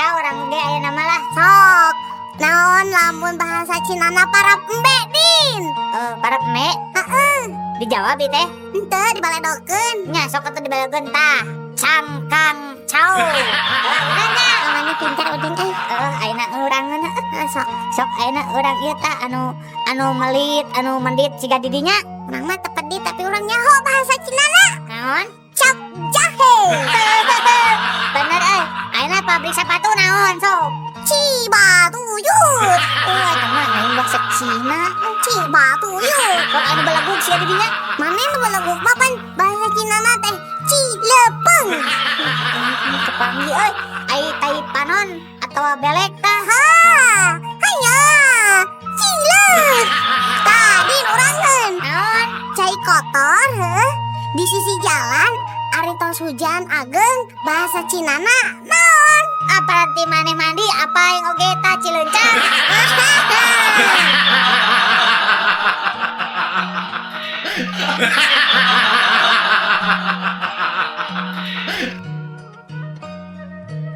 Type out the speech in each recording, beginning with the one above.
maca orang ge aya nama lah. Sok. Naon lamun bahasa Cinana para embe din? Para me. Dijawab ieu teh. Henteu dibaledokeun. Nya sok atuh dibaledokeun tah. Cangkang cau. Nanya Namanya pintar udin ayeuna urangeun sok ayeuna urang ieu tah anu melit anu mendit siga di dinya. Urang mah tepedi tapi urang nyaho bahasa Cinana. Naon? Cap jahe. Bener ayeuna pabrik sepatu naon sok? Cibatuyut. Eta mah lain bahasa Cina. Cibatuyut. Kok anu balagug sia di dinya? Mana nu balagug papan bahasa Cinana teh Cilepeng. Kepanggih ai tai panon atau belek tah. Hanya cilet. Tadi urangeun. Naon? Cai kotor di sisi jalan ari tos hujan ageng bahasa Cinana naon? Berarti maneh mandi apa yang oge tah Cileuncang?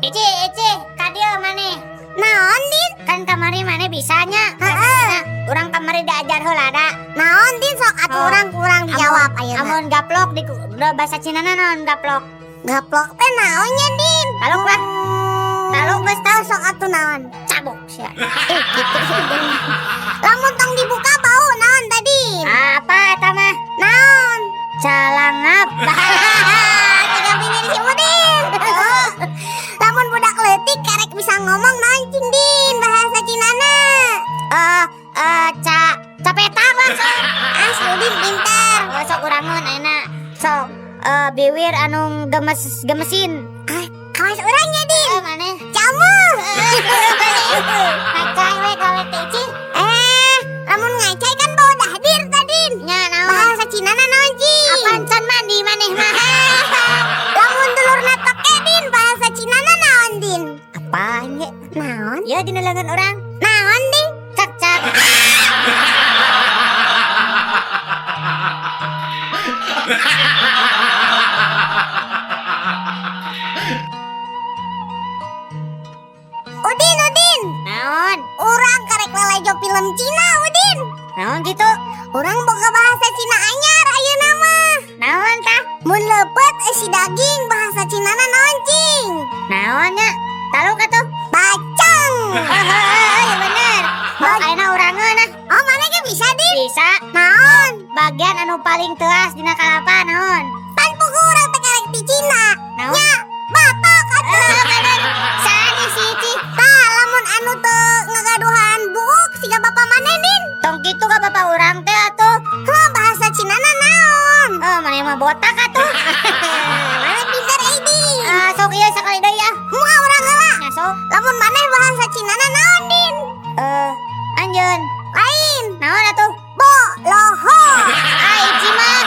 Ece, kadieu maneh. Naon din? Kan kamari maneh bisanya. Nah, urang kamari diajar heula da. Naon din sok atuh urang dijawab ayeuna. Amun gaplok di bahasa Cinana naon gaplok? Gaplok teh naon nya din? Taluk lah. Taluk geus tau Sok atuh naon? cabuk sia. Gitu sih. Lamun tong dibuka bau naon tadi? Apa eta mah? Naon? Calangap. Tiga bini si Udin. Lamun budak leutik karek bisa ngomong naon cing din bahasa Cinana. Capetak lah sok. Si Udin pintar. Sok urangeun ayeuna. Sok biwir anu gemesin. Kawas urangnya din. Maneh. Jamu. Ngacai we gawe teh Ci. Lamun ngacai kan bau dahdir tadin. Nya naon? Bahasa Cinana naon cing? Apaan can mandi maneh mah? Lamun dulurna toke din bahasa Cinana naon din? Apaan ge? Naon? Ya dina leungeun urang. Naon din? Cak. Udin. Naon? Urang karek lelejo film Cina Udin. Naon gitu? Urang boga bahasa Cina anyar ayeuna mah. Naon tah? Mun leupet si daging bahasa Cinana naon cing? Naonnya? Taluk atuh? Bacang. Ya bener. Sok ayeuna urangeun ah. Oh mana ge bisa din? Bisa. Naon? Bagian anu paling teuas dina kalapa naon? Pan pugu urang teh karek di Cina. Naon? Nya batok atuh. Bener. Sanes si Ci. Tah lamun anu teu ngagaduhan buuk siga bapa maneh din. Tong kitu ka bapak urang teh atuh. Bahasa Cinana naon? Maneh mah botak atuh. Mana pintar Edi. Sok ieu sakali deui ah. Moal urang heula. Nya sok. Lamun maneh bahasa Cinana naon din? Anjeun. Lain. Naon atuh? Bo loho. Ici mah.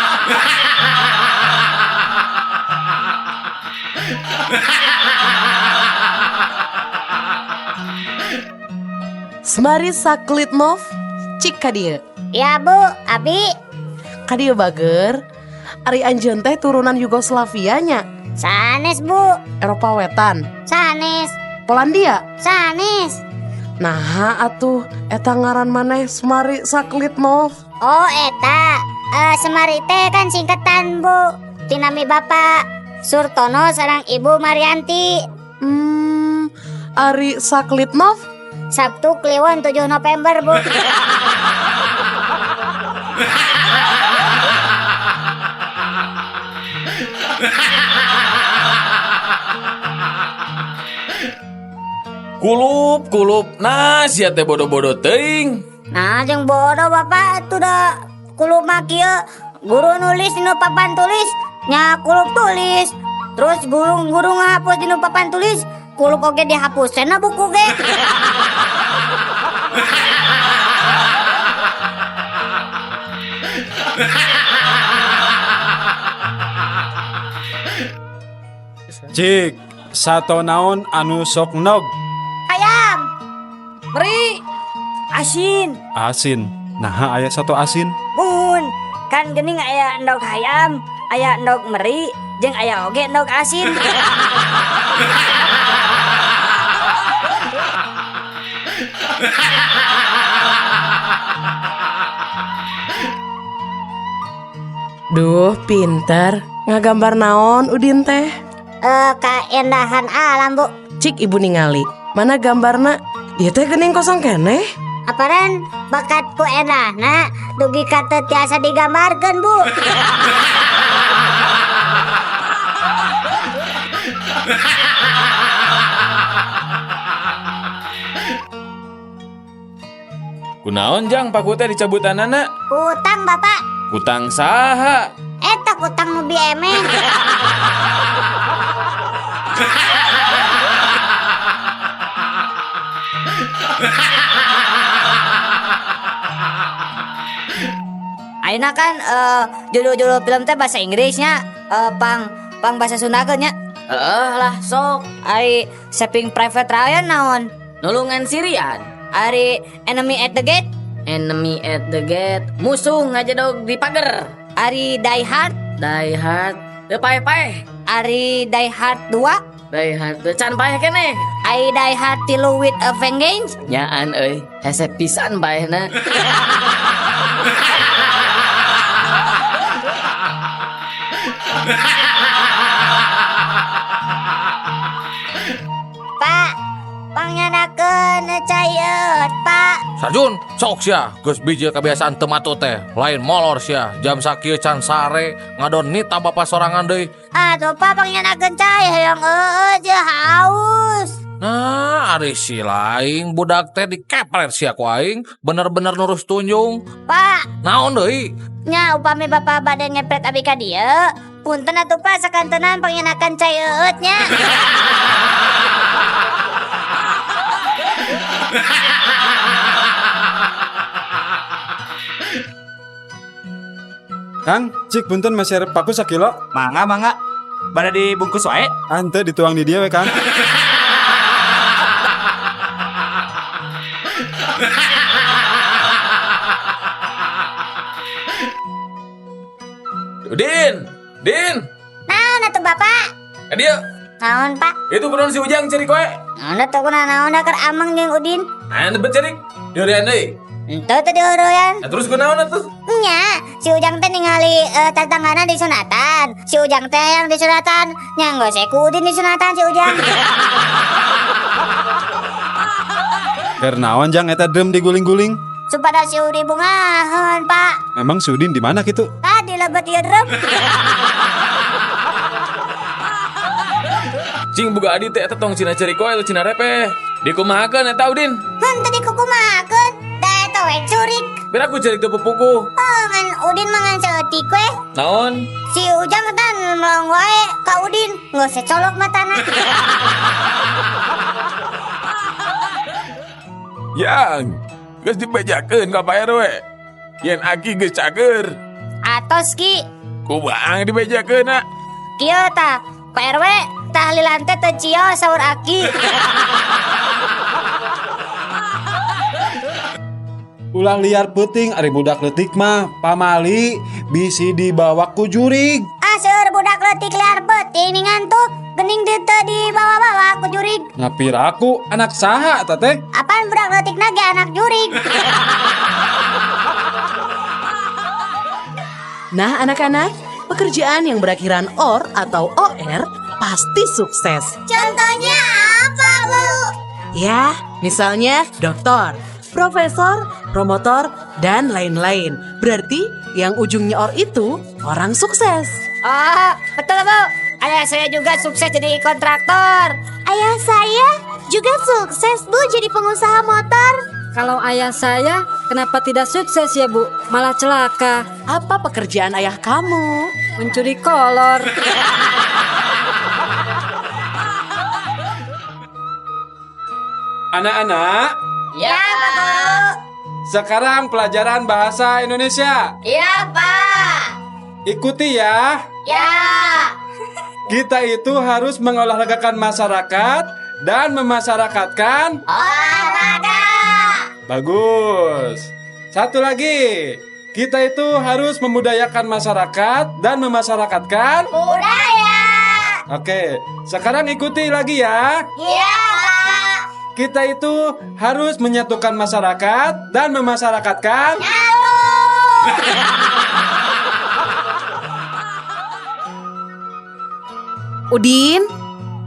Semari saklitmov cik ka dieu. Ya Bu, Abi. Ka dieu bager ari anjeun teh turunan Yugoslavia nya. Sanes Bu. Eropa Wetan, Sanes. Polandia. Sanes. Nah atuh eta ngaran maneh Semari saklitmov. Oh eta. Semari teh kan singkatan Bu. Tinami Bapak Surtono sareng Ibu Marianti. Ari saklitmov Sabtu Kliwon 7 November Bu. Kulup nah sia teh bodoh-bodoh teuing. Nah jeung bodoh Bapak atuh da kulup mah kieu guru nulis dina papan tulis nya kulup tulis. Terus guru ngahapus dina papan tulis kulup oge dihapuskeun na buku ge. Cik, sato naon anu sok nog? Ayam. Meri asin. Asin. Nah, aya sato asin. Mun kan geuning aya endog hayam, aya endog meri, jeung aya oge endog asin. Duh, pinter. Ngagambar naon Udin teh? Keindahan alam, Bu. Cik ibu ningali. Mana gambarna? Ieu teh geuning kosong keneh. Aparen bakatku endahna dugi kata tiasa digambarkeun, Bu. Kunaon jang paku teh dicabutanana? Utang, Bapak. Kutang saha? Eta utang nu emeh. Ayeuna kan judul-judul film teh bahasa Inggrisnya pang bahasa Sundakeun nya. Lah sok. Ari Saving Private Ryan naon? Nulungan Sirian. Ari Enemy at the Gate. Enemy at the gate. Musuh ngajedog di pagar. Ari Die Hard. Die Hard. Teu paeh-paeh. Ari Die Hard 2. Die Hard teu can paeh keneh. Ari Die Hard 3 with a Vengeance. Nyaan euy, hese pisan paehna. Pak, pangyanakeun cayeut, Pak. Sarjun, sok sia, geus biji kebiasaan teu matu teh. Lain molor sia, jam sakieu can sare, ngadon nita bapa sorangan deui. Atuh Pak pangyanakeun cai hayang je haus. Nah, ari si laing budak teh dikepret sia ku aing, bener-bener nurus tunjung. Pak, Naon deui? nya upami Bapak bade ngepret abi ka dieu, punten atuh Pak sakantenan pangyanakeun cayeut nya. Kang, cik punten masih arep paku sakilo. Mangga. Bada dibungkus wae. Ante dituang di dia we, Kang. Din. Naon atuh Bapak? Dia, Naon Pak? itu kunaon si Ujang cari koe. Naon atuh kunaon keur amang jeung Udin? Anu bet cari. Dieureun deui. Henteu teh dieureun. Nah, terus kunaon atuh? Nya, si Ujang teh ningali tatanggana di sunatan. Si Ujang teh yang di sunatan, nya gosek ku Udin di sunatan si Ujang. Keur naon jang eta drum diguling-guling? Supaya si Udin bungaheun, Pak. Memang si Udin di mana kitu? Tadi lebet ieu drum. Cing buga adi teh eta tong cina cari koe atau cina repe. Dikumahakeun eta Udin. Henteu dikukumakeun. Da eta we curik. Biar aku cari teu pupuku. Ngan Udin mangan seeutik we. Naon? Si Ujang kan melong wae ka Udin, ngeuseut colok matana. Yang geus dibejakeun ka Pak RW. Yen aki geus cager. Atos ki, Kumaha dibejakeunna? kieu tah, Pak RW tahlilan teh teu cio saur Aki. Ulah liar peuting ari budak leutik mah pamali bisi dibawa ku jurig. Aseur budak leutik liar peuting ningan tuh gening dieu teu dibawa-bawa ku jurig. Ngapira aku anak saha eta teh? Apaan budak leutikna ge anak jurig? Nah anak-anak, pekerjaan yang berakhiran OR atau OR pasti sukses. Contohnya apa, Bu? Ya, misalnya dokter, profesor, promotor, dan lain-lain. Berarti yang ujungnya OR itu orang sukses. Oh, betul, Bu. Ayah saya juga sukses jadi kontraktor. Ayah saya juga sukses, Bu, jadi pengusaha motor. Kalau ayah saya, kenapa tidak sukses ya Bu? Malah celaka, Apa pekerjaan ayah kamu? mencuri kolor. Anak-anak, Ya, Pak Guru. sekarang pelajaran bahasa Indonesia. Ya, Pak. Ikuti ya. Ya. Kita itu harus mengolahragakan masyarakat dan memasyarakatkan. Olahraga. Bagus. Satu lagi. Kita itu harus memudayakan masyarakat dan memasyarakatkan. Budaya. Oke, sekarang ikuti lagi ya. Ya, Pak. kita itu harus menyatukan masyarakat dan memasyarakatkan. Udin,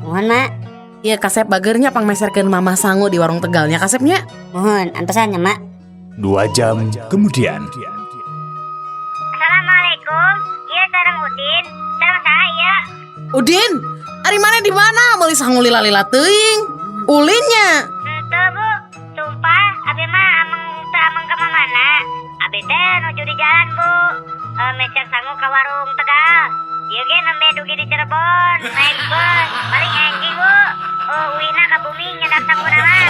Mohon mak. ya kasep bagernya pangmeserkeun Mama Sangu di warung Tegalnya kasepnya. Mohon antosannya mak. 2 jam kemudian. Assalamualaikum. Iya sareng Udin. Sareng saya. Udin, ari mana di mana? Meuli sangu lila-lila teuing. Ulinnya. Henteu Bu. Sumpah abi mah ameng ka mana? Abi teh nuju di jalan Bu. Mecer sangu ka warung Tegal. Ieu ge nembe dugi di Cirebon. Naik bus. Paling engking Bu. Wina ka bumi nyedak sangu naon.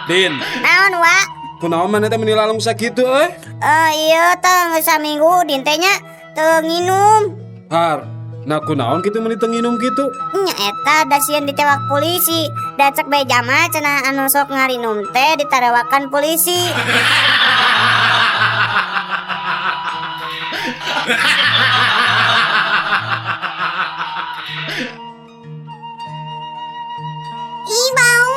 Din, Naon wa? kunaon mana teh menilalung sakitu Iya teh saminggu Udin teh nya teu nginum. Har, nah kunaon kitu meuni teu nginum kitu? Nya eta da sieun ditewak polisi. Da cek bae jama cenah anu sok ngarinum teh ditarewakan polisi. Ih bau,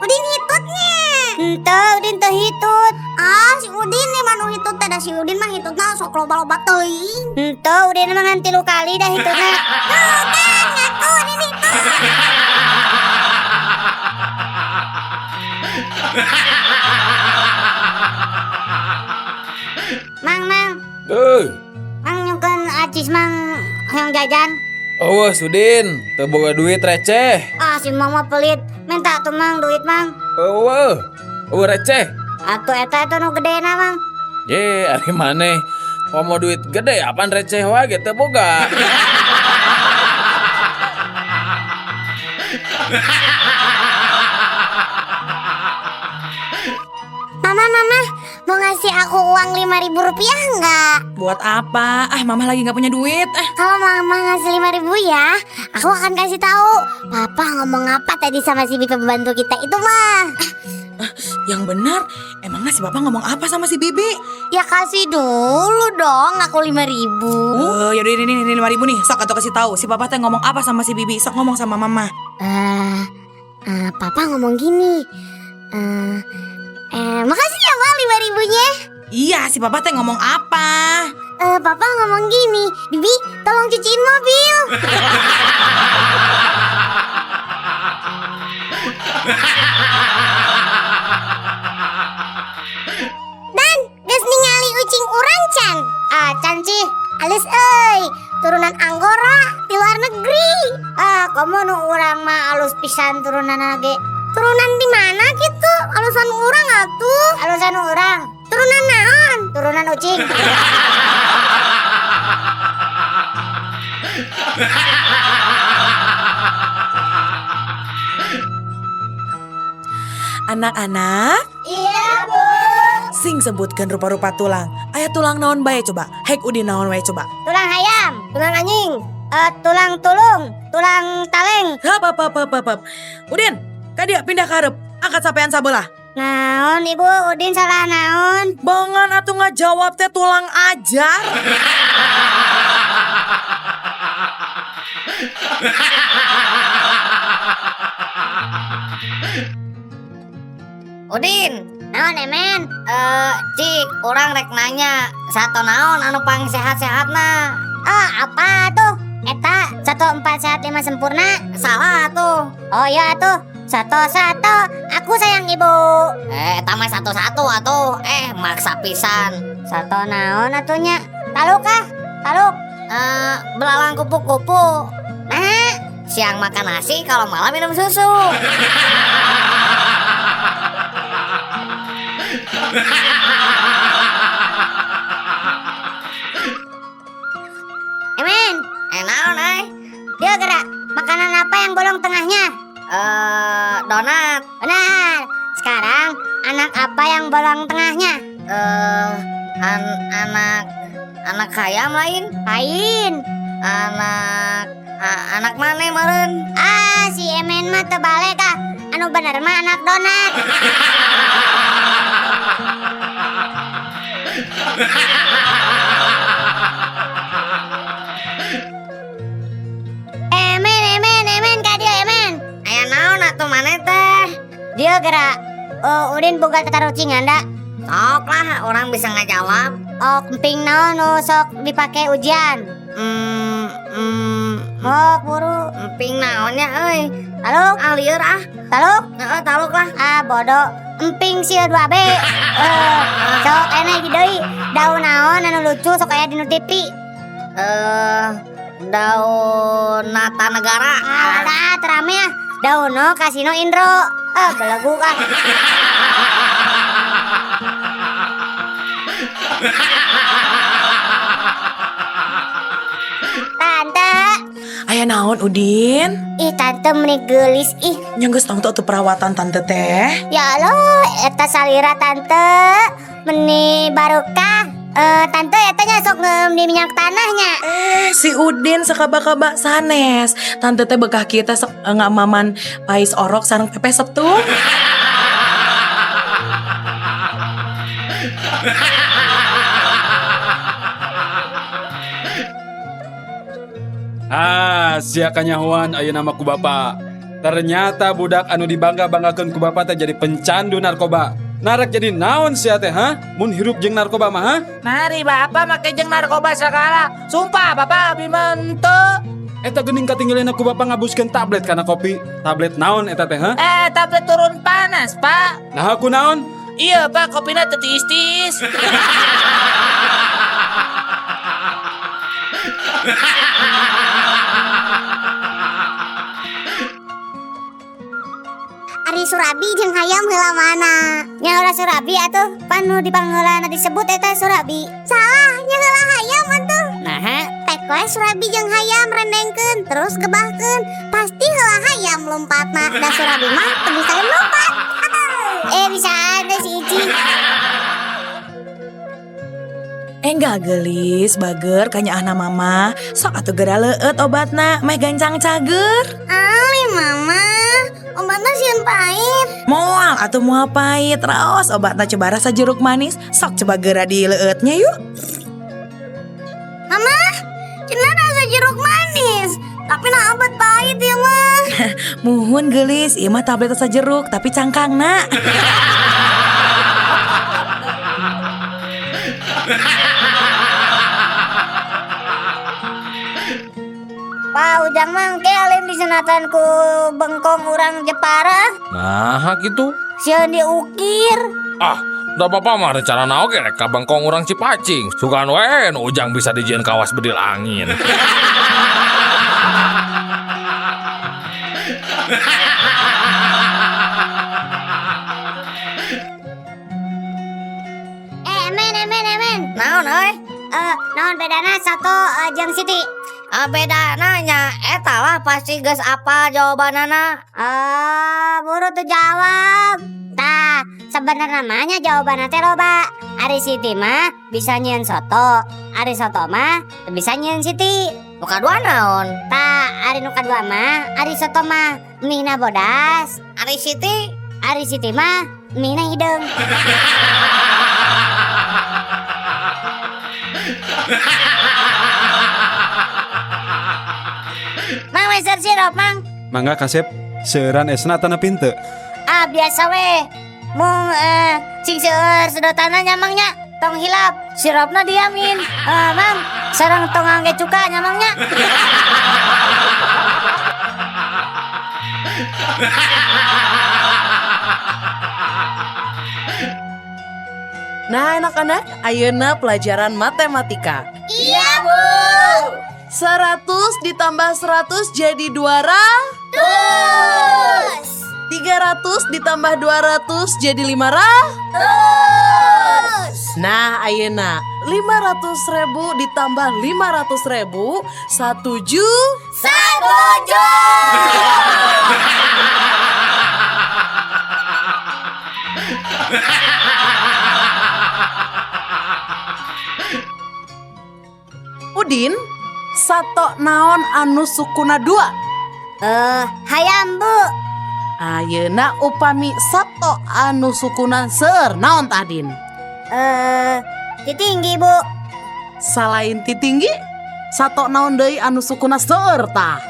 Udin hitutnya. Henteu, Udin teu hitut. Ah, si Udin nih manu hitut teh da si Udin mah hitutna sok loba-loba teuing. Henteu, Udin mah ngan 3 kali dah hitutna. Tuh kan, ngaku Udin hitut. Mang, Mang nyukeun acis mang hoyong jajan. Awas Udin, teu boga duit receh. Ah, si Mang mah pelit. Minta tuh Mang duit Mang. Eueuh receh. Atuh eta itu nu gedena Mang. Ye, ari maneh. Komo duit gede apaan receh wae teu boga. Mama, mau ngasih aku uang 5.000 rupiah enggak? Buat apa? Mama lagi nggak punya duit. Kalau mama ngasih 5.000 ya, aku akan kasih tahu. Papa ngomong apa tadi sama si Bibi pembantu kita itu mah? Yang benar, emangnya si Bapak ngomong apa sama si Bibi? Ya kasih dulu dong aku 5.000. Yaudah ini 5.000 nih. Sok atau kasih tahu si Papa teh ngomong apa sama si Bibi. Sok ngomong sama Mama. Papa ngomong gini. Makasih ya Mak 5.000-nya. Iya, si Papa teh ngomong apa? Papa ngomong gini, Bibi tolong cuciin mobil. Dan geus ningali ucing urang can. Can sih, alis euy, turunan Anggora di luar negeri. Komo nu urang mah alus pisan turunanna ge. Turunan di mana gitu? Alusan urang atuh. Alusan urang. Turunan naon? Turunan ucing. Anak-anak, Iya, Bu. sing sebutkan rupa-rupa tulang. Aya tulang naon bae coba? Hek Udin naon wae coba? Tulang ayam, tulang anjing, tulang tulung, tulang taleng. Hap. Udin, ka dia pindah ke hareup. Angkat sapean sabelah. Naon Ibu, Udin salah naon? Bongan atuh ngajawab teh tulang ajar. Udin, Naon emen? cik, orang rek nanya sato naon anu pang sehat-sehatna. Apa tuh? Eta 14 sehat 5 sempurna. Salah tuh. Oh iya tuh. Sato, aku sayang ibu. Eta mah satu-satu atuh. Maksa pisan. Sato naon atunya? Taluk kah? Taluk. Belalang kupu-kupu. Nah, Siang makan nasi, kalau malam minum susu. emen, Naon, dia gerak. Makanan apa yang bolong tengahnya? Donat. Benar. Sekarang anak apa yang bolong tengahnya? Anak hayam lain. Lain. Anak mana meren? Si emen mah tebale kah? Anu bener mah anak donat. gerak. Udin boga tatarucingan da. Sok lah orang bisa ngajawab. Emping naon nu sok dipake ujian? Buru. Emping naonnya euy. Taluk. Alieur ah. Taluk. Heeh, taluk lah. Bodoh. Emping sieun 2B. Sok ene deui. Daun naon anu lucu sok aya dinu TV. Daun Nata Negara. Alah, terame ya. Dauno Kasino Indro. Belagu kan. Tante. Aya naon Udin? Ih, tante meni geulis ih. Nya geus tangtu atuh perawatan tante teh. Ya Allah, eta salira tante. Meni barokah. Tante eta nya sok di minyak tanahnya. Si Udin sakaba-kaba sanes. Tante teh bekah kita sok ngamaman pais orok sareng pepesep tuh. Sia kanyahoan ayeuna nama ku bapa. Ternyata budak anu dibangga-banggakeun ku bapa teh jadi pencandu narkoba. Narak jadi naon sia teh ha? Mun hirup jeung narkoba mah ha? Mari bapak make jeung narkoba segala. Sumpah bapak abi menteu. Eta geuning katinggalin aku bapa ngabuskeun tablet kana kopi. Tablet naon eta teh ha? Tablet turun panas pak. Nah aku naon? Iya pak, kopina teu tiis-tiis. Ari Surabi jeung hayam heula mana? Nya ulah Surabi atuh, pan nu dipangheulana disebut eta Surabi. Salah, nya heula hayam atuh. Nah, Tek we Surabi jeung hayam rendengkeun, terus gebahkeun. Pasti heula hayam lompatna. Da Surabi mah teu bisa lompat. Bisa ada si Ici. Enggak gelis, bager kanyaahna mama. Sok atuh geura leueut obatna, meh gancang cager. Ali mama, obatna sieun pahit. Moal atuh moal pahit, raos obatna coba rasa jeruk manis. Sok coba geura di leueutnya yuk. Mama, cenah rasa jeruk manis. Tapi nah obat pahit ya mah. Muhun gelis, ieu mah tablet rasa jeruk tapi cangkangna. Pak Ujang mah ke alim disunatan ku bengkong urang Jepara. Nah gitu. Sieun diukir. Da apa mah rencana naon ge rek ka bengkong urang Cipacing. Sugan we nu Ujang bisa dijieun kawas bedil angin. Emen. Naon euy? Naon bedana satu jeung Siti? Bedana nya eta lah pasti geus apa jawabanana. Buru tuh jawab. Tah, sebenarnya namanya jawabanna teh loba. Ari Siti mah bisa nyieun soto, Ari soto mah teu bisa nyieun Siti. Nu kadua naon? Tah, ari nu kadua mah, Ari soto mah mihna bodas. Ari Siti mah mihna hideung. Mang Weser sirup mang. Mangga kasep seueuran esna tana pinte. Biasa we. Mung cing seueur sedotanna nyamangnya tong hilap, sirupna diamin. Mang, sareng tong angge cuka nyamangnya. Nah anak-anak, ayeuna pelajaran matematika. Iya, Bu. 100 ditambah 100 jadi 200. 300 ditambah 200 jadi 500. Nah ayeuna 500.000 ditambah 500.000 1 Udin, sato naon anu sukuna 2? Hayam, Bu. Ayeuna upami sato anu sukuna seueur naon tadin? Titinggi, Bu. Salain titinggi, sato naon deui anu sukuna seueur tah?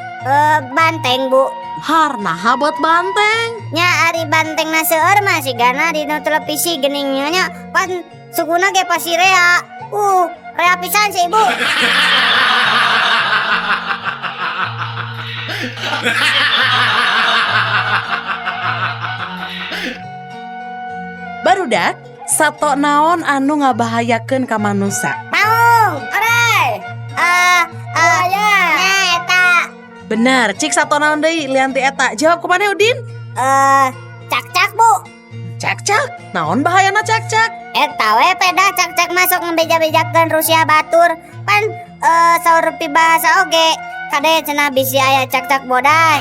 Banteng, Bu. Harna habot banteng. nya ari banteng na seueur mah sigana dina televisi geningnya nya pan sukuna ge pasti rea. Rea pisan si ibu. Barudak, sato naon anu ngabahayakeun ka manusa? Paung, orai. Ya. Nah, eta. Benar, cik sato naon deui lianti eta. Jawab kumaneh Udin? Cak-cak, Bu. Cak-cak, naon bahayana cak-cak? Eta we peda cak-cak masuk ngebeja-bejakeun Rusia batur. Pan saur pibahasa oge. Kade cenah bisi aya cak-cak bodai.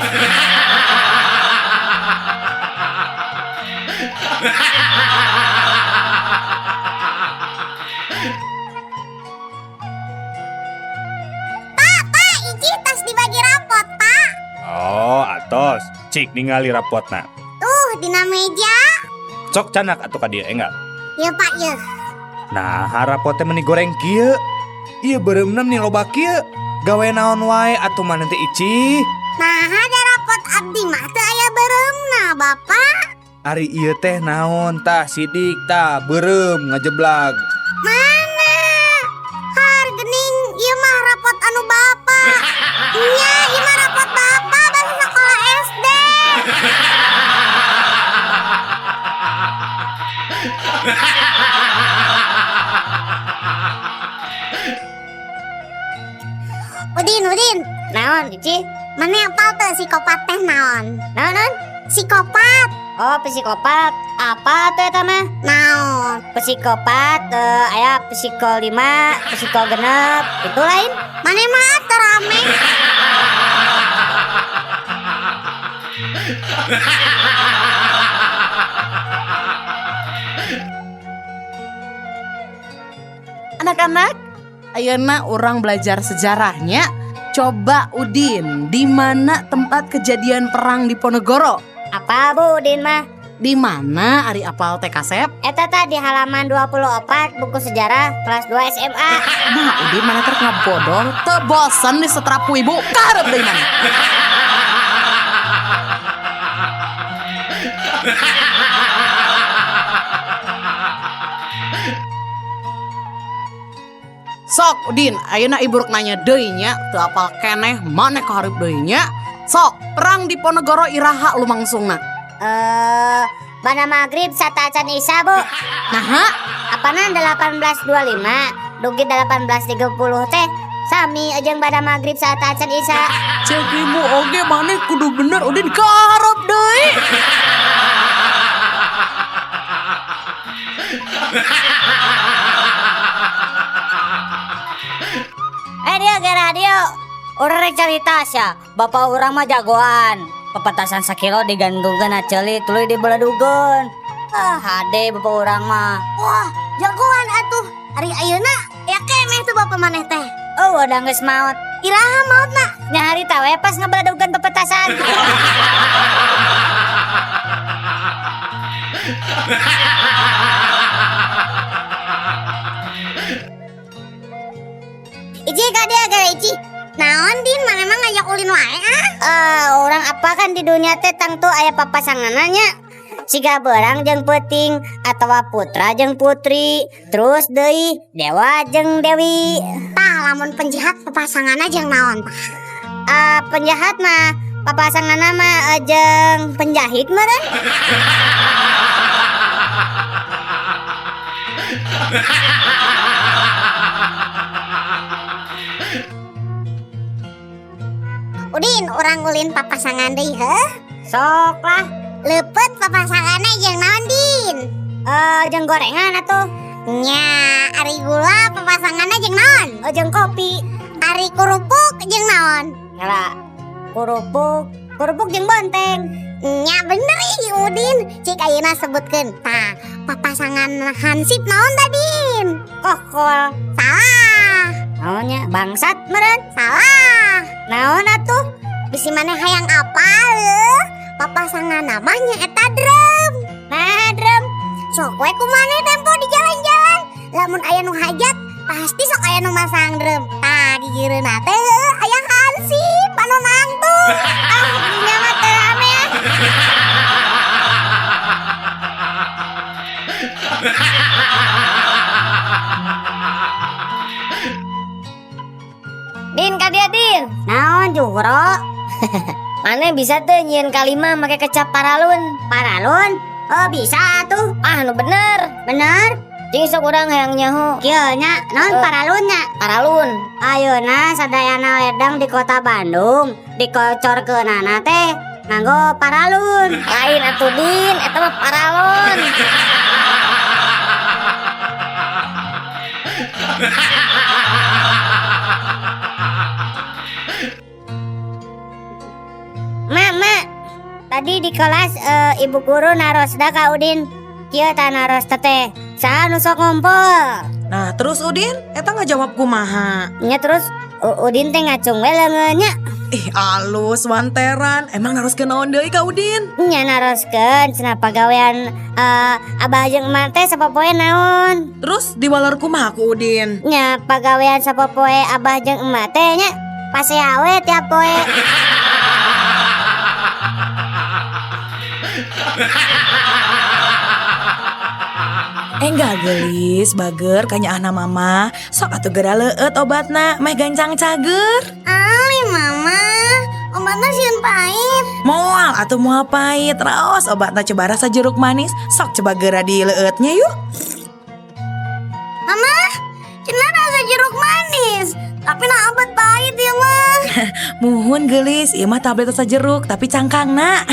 Ici tas dibagi rapot, Pak. Oh, atos. Cik ningali rapotna. Tuh, dina meja. Cok canak atuh ka dieu enggak? Ya, Pak, ya. Nah, rapotnya meni goreng kieu. Ieu bereumna nih loba kieu. Gawe naon wae atuh maneh teh Ici. Nah, ada rapot abdi mah teu aya bereumna, Bapak. Ari ieu teh naon tah sidik tah beureum ngajeblag. Mana? Hargening, ieu mah rapot anu Bapak. Nya, ieu mah rapot Bapak bangsa sekolah SD. Udin, Naon, Ici? mana apal teu psikopat teh naon? Naon? Psikopat. Oh, psikopat. Apa tuh eta mah? Naon? Psikopat, aya psiko 5, psiko genep, itu lain. Mana mah terame. Anak-anak, ayeuna urang belajar sejarahnya. Coba Udin, di mana tempat kejadian perang Diponegoro? Apa Bu Udin mah? Di mana Ari apal teh Kasep? Eta tah di halaman 24 buku sejarah kelas 2 SMA. Nah, Udin mana ter ngabodol, teu bosen di setrapu ibu. Karep deui mana? Sok Udin, ayeuna ibu rek nanya deui nya, teu apal keneh maneh kaharep deui nya. Sok, perang Diponegoro iraha lumangsungna. Pada maghrib sataacan Isya Bu. Naha? Apana 1825 dugi 1830 teh sami ajeng pada maghrib sataacan Isya. Cek ibu oge maneh kudu bener Udin kaharep deui. Radio orang rek carita sia bapak urang mah jagoan pepetasan sakilo digantungkeun aceli tuluy dibeledugeun. Hade bapak urang mah. Wah, jagoan atuh. Ari ayeuna ya keneh tuh bapak maneh teh. Oh, udah geus maot. Iraha maotna? Nya harita we pas ngabeledugeun pepetasan. Ici kadia gara Ici. Naon Din, mana emang ngajak ulin wae Orang apa kan di dunia teh tang tuh aya papasangananya. Siga berang jeung peuting atawa putra jeung putri, terus deui dewa jeung dewi. Tah lamun penjahat papasangan aja yang naon tah? Penjahat mah papasanganna mah jeung penjahit meureun. Udin, orang ulin papasangan deui heuh. Sok lah. Lepet papasanganna jeung naon Din? Jeung gorengan atuh. Nya, ari gula papasanganna jeung naon? Jeung kopi. Ari kurupuk jeung naon? Nyala. Kurupuk jeung bonteng. Nya bener ih Udin. Cik ayeuna sebutkeun. Tah, papasangan hansip naon tah Din? Kokol. Salah. Naonnya bangsat meureun. Salah. Naon atuh? Bisi maneh hayang apal papasangan namanya eta drum. Nah, drum. Sok we kumaneh tempo di jalan-jalan. Lamun aya nu hajat, pasti sok aya nu masang drum. Tah di gireuna teh aya hansip anu nangtung. Dinya mah teu rame ya. Din, kadia Din. Naon Juhro? Mana bisa tuh nyian kalima make kecap paralun? Paralun? Oh bisa tuh. Ah, nu bener. Bener? Cing sok urang hayang nyaho. Kieu nya naon paralunnya? Paralun. Ayeuna sadayana ledang di kota Bandung dikocorkeunana teh nganggo paralun. Lain atuh Din, eta mah paralon. Mak, tadi di kelas ibu guru narosda ka Udin. Kieu tah naros teh saha nu sok ngompol. Nah terus Udin, eta ngajawab kumaha? Nya terus Udin teh ngacung we leungeunnya. Ih alus wanteran, emang naroskeun naon deui ka Udin? Nya naroskeun cenah pagawean abah jeung emak teh sapopoe naon. Terus diwaler kumaha ku Udin? Nya pagawean sapopoe abah jeung emak teh nya paseawe tiap poe. Enggak gelis, bager kanya ahna mama. Sok atuh geura leueut obatna, meh gancang cager. Ali mama, obatnya sieun pahit. Moal atuh moal pahit, raos obatna coba rasa jeruk manis. Sok coba geura di leueutnya yuk. Mama, cenah rasa jeruk manis. Tapi nah obat pahit ya mah. Muhun gelis, ieu mah tablet rasa jeruk tapi cangkangna.